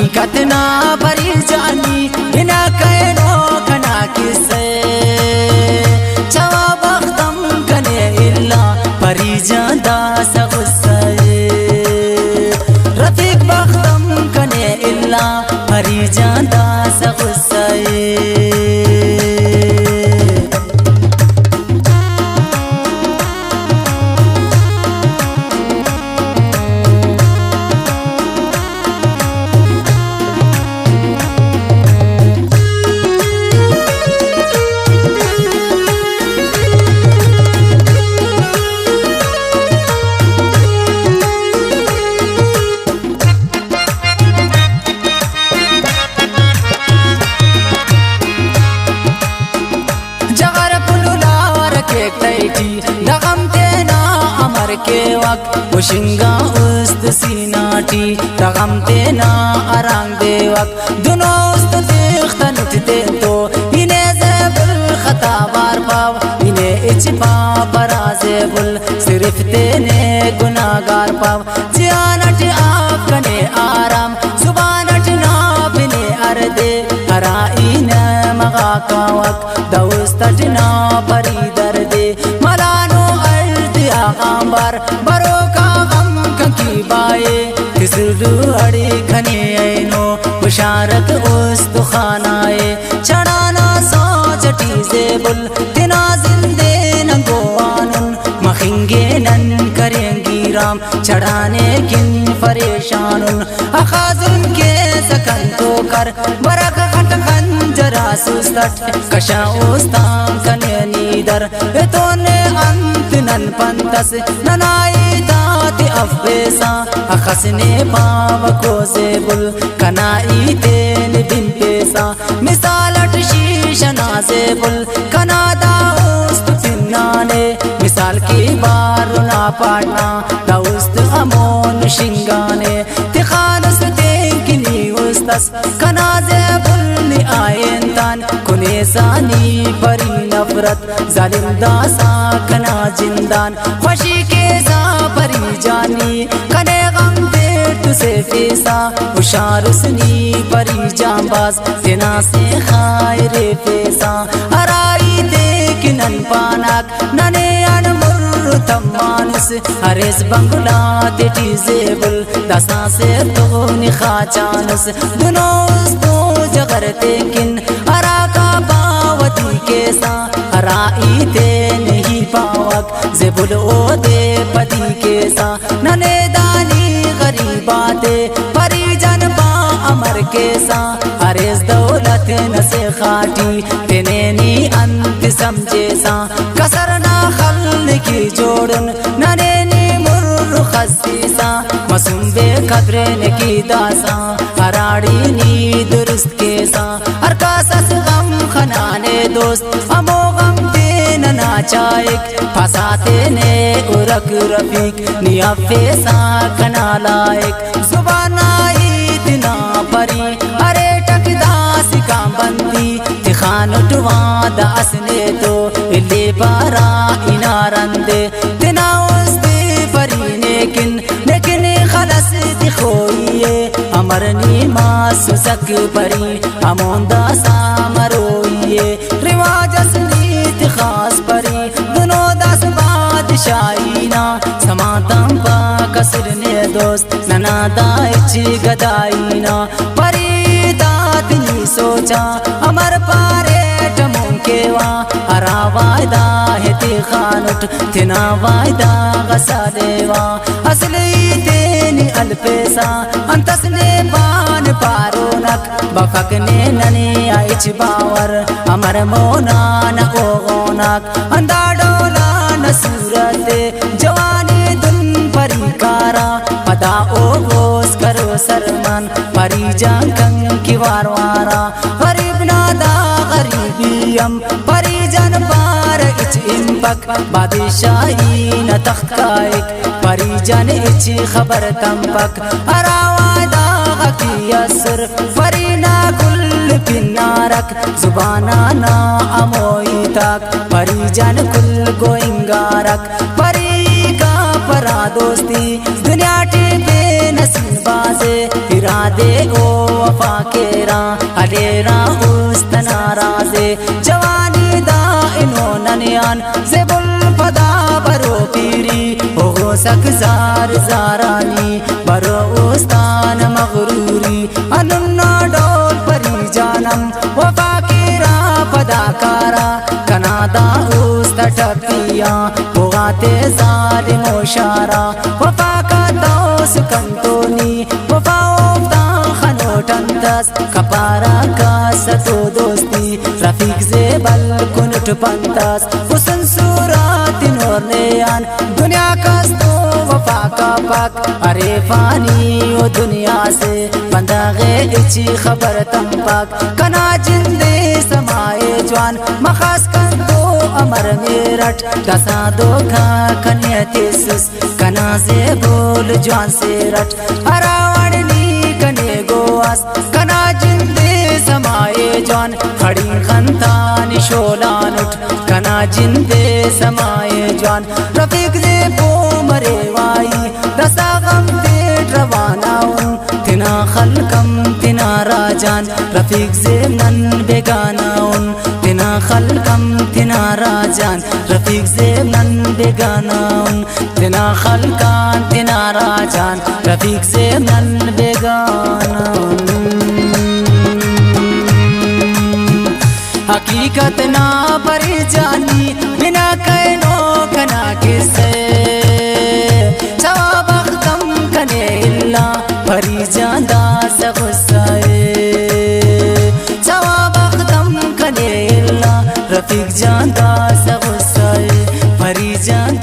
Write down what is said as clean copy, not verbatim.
हकीकत ना परी जानी बिना कहनो कना किसे जवाब अख्तम कने इल्ला परी जादा सगुस्से रफीक बख्तम कने इल्ला परी जादा सगुस्से दगम तेना अमर के वक्त उशिंगा उस्त सीनाटी दगम तेना अरंग दे वक्त दोनों उस्त दिख्तनुट दे तो इन्हें ज़ेबुल खता बार पाव इन्हें इचपा पराज़ेबुल सिर्फ तेने गुनागार पाव जियानट आप कने आराम सुबानट ना बिने अर्दे हराई न मगा का वक्त दौस्तट ना परी दर्दे मलानो अर्द आगांबर बरो का गम कंकी बाए किसरु अड़ी घने ऐनो बुशारत उस्त खानाए चढ़ाना सोचटी ज़ेबुल तिना जिंदे नंगो आनुन मखिंगे नन करेंगी राम चढ़ाने किन परेशानुन अखाजुन के सकन तो कर बरक खट खंजरा सुस्तट कशा उस्तां कने नीदर तोने अंत नन पंतस ननाई ताति अफेसा अखसने पाव को ज़ेबुल कनाई तेन बिन पेसा मिसालट शीशना ज़ेबुल कनादा उस्त फिन्नाने मिसाल की बारुना पाटना दाउस्त अमोन शिंगाने तिखानस तेंकिनी उस्तस कना ज़ेबुल नि आयन तान कुने सानी परी नफरत जालिम दासा कना जिंदान खुशी के सा परी जानी कने गम दे तुसे फेसा हुशारुसनी परी जांबाज तेना से खायरे फेसा हराई दे किनन पानाक नने अनमुर तमानुस हरेस बंगला तेटी ज़ेबुल दसा से तो निखाचानुस दुनोस तो जगर तेकिन हरा का पावती केसा हराई ते नहीं पावक ज़ेबुल ओ दे पति केसा नने दानी गरीबाते परिजन बा अमर केसा हरेस दौलत नसे खाटी तेने नी अंत समझेसा कसरना खल्न की जोड़न नने नी मुर्र खसीसा मसूम बे कदरे की दासा हराड़ी नी दुरुस्त केसा हर कासस गम खनाने दोस्त अमो गम तेन नाचाइक फसाते ने उरक रफीक निया फेसा कना लाइक जुबानाई दिना परी अरे टकदास का बंदी तिखान टुवा दासने तो इले बारा इनारंदे तिना उस्ते परी लेकिन खलस दिखोइए अमरनी मास सक परी अमोंदा सामरोइए रिवाज असली खास परी दोनों दस बादशाहीना समातम पा कसरने दोस्त नना दाइची गदाईना परी दातनी सोचा अमर पारे टमुं केवा हरा वायदा है ते खानुट तिना वायदा गसा देवा असली तेनी अल्पेसा अंतसने पान पारोनक बफकने नने आइच बावर अमर मोना न ओगोनक अंदाडोला न सूरते जवानी दुन परिकारा पदा ओगोस करो सरमान परी जांकं की वारवारा गरीब नादा गरीबियम परी जन पार इच इम्पक बादशाही न तख्काइक परी जन इच खबर तंपक अरावादा की असर परी ना कुल पिनारक जुबाना ना अमोई तक परी जन कुल गोइंगारक परी का परा दोस्ती दुनिया टीके नसीबा से इरादे ओ वफा केरा हलेरा उस्तना राजे जवानी दा इन्होंने ज़ेबुल फदा बरो पीरी हो सक जार जारानी बरो उस्तान मगरूरी अनुन्ना डोल परी जानम वफा केरा फदाकारा कनादा उस्ता टपिया होगाते ज़ालिमो शारा वफा का दोस कंतोनी वफा उफ्ता खनोटंदस कपारा का सतो दोस्ती रफीक ज़ेबल कुनुट पंतस हुसन सूरत नूर नेयान दुनिया कस्तो वफा का पक अरे फानी ओ दुनिया से बंदागे इची खबर तम पक कना जिंदे समाए जवान मखास कंदो अमर मेरठ दसा दो खा कन्यतेसुस कना से बोल जवान से रट अरावणी कने गोवास कना जिंदे समाए जवान खड़ी खंता निशोलान उठ कना जिंदे समाए जवान रफीक दे पो मरे वाई दसा गम दे रवाना उन तिना खलकम तिना राजान रफीक से नन बेगाना उन तिना खलकम तिना राजान रफीक से नन बेगाना उन तिना खलकान तिना राजान रफीक से नन बेगाना हकीकत ना परी जानी बिना कहनो कना किसे जवाब अख्तम कने इल्ला परी जादा से गुस्साए जवाब अख्तम कने इल्ला रफीक जादा से गुस्साए परी जादा